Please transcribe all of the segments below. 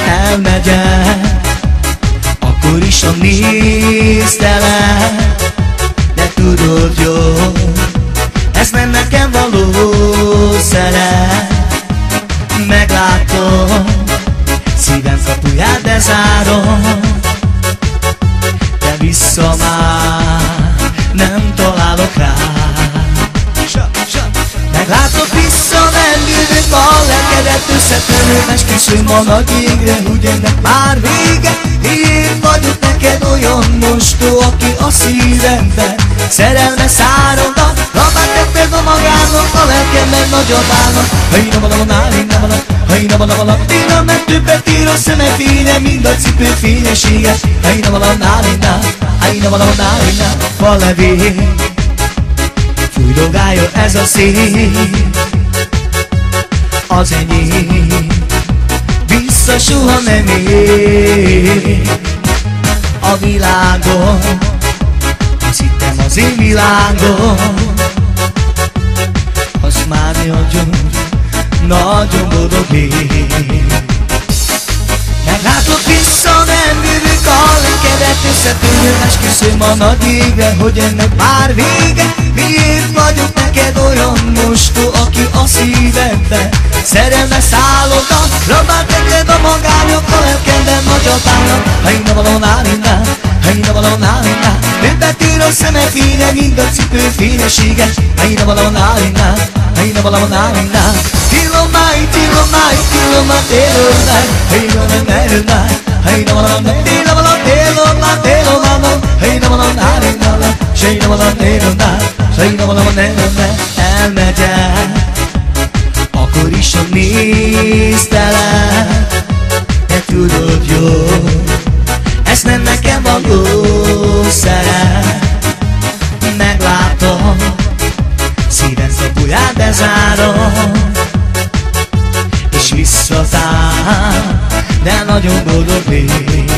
Elmegyek, akkor is a néztelek, de tudod jó, ez nem nekem való szerep. Meglátom, szívem kapuját bezárom, de vissza már nem találok rá. Meglátom, vissza nem jövök, a lelkedet összetöröm, esküszöm a nagy égre, hogy ennek már vége. Én vagyok neked olyan mostó, aki a szívemben szerelme szárolta. Rabát tetted a magának, a lelkemben nagyobb állnak. Téna, mert többet ír a szeme fénye, mind a cipő fényessége. Falevél, fújdogálja ez a szél, az enyém, vissza soha nem ér. A világon, azt hittem az én világom, az már nagyon boldog ég. Meglátod, vissza nem jövök, a lelkedet összetöröm, esküszöm a nagy égre, hogy ennek már vége. Miért vagyok neked olyan mostó, aki a szívedben szerelme szálloda? Rabát neked a magányok, a lelkemben nagyot állnak. Többet ír a szeme fénye, mind a cipő fényessége. Elmegyek, akkor is a néztelek, de tudod jó, ez nem nekem való szerep. Meglátom, szívem kapuját bezárom, és visszatár, de nagyon boldog légy.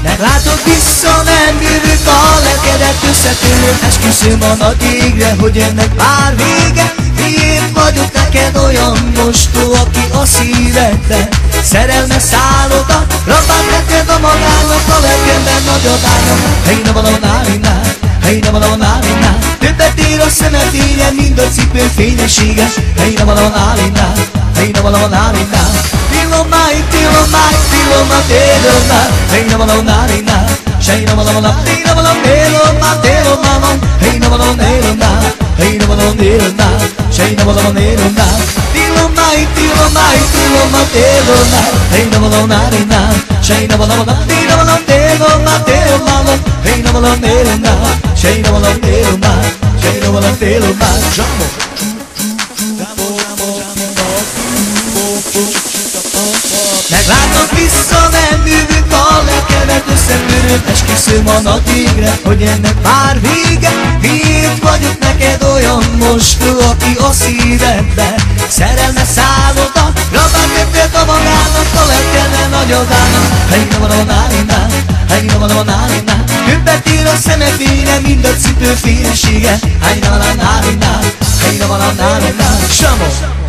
Meglátod, vissza nem jövök, a lelkedet összetöröm, esküszöm a nagy égre, hogy ennek már vége. Miért vagyok neked olyan mostó, aki a szívedben szerelme szálloda? Rabát neked a magának, a lelkemben nagyot állnak. Többet ér a szeme fénye, mind a cipő fényessége. Meglátod, vissza nem jövök, a lelkemet összetöröm, esküszöm a nagy égre, hogy ennek már vége. Miért vagyok neked olyan mostó, aki a szívedben szerelme szálloda? Rabát neked a magának, a lelkemben nagyot állnak. Többet ír a szeme fénye, mind a cipő fényessége. Samó!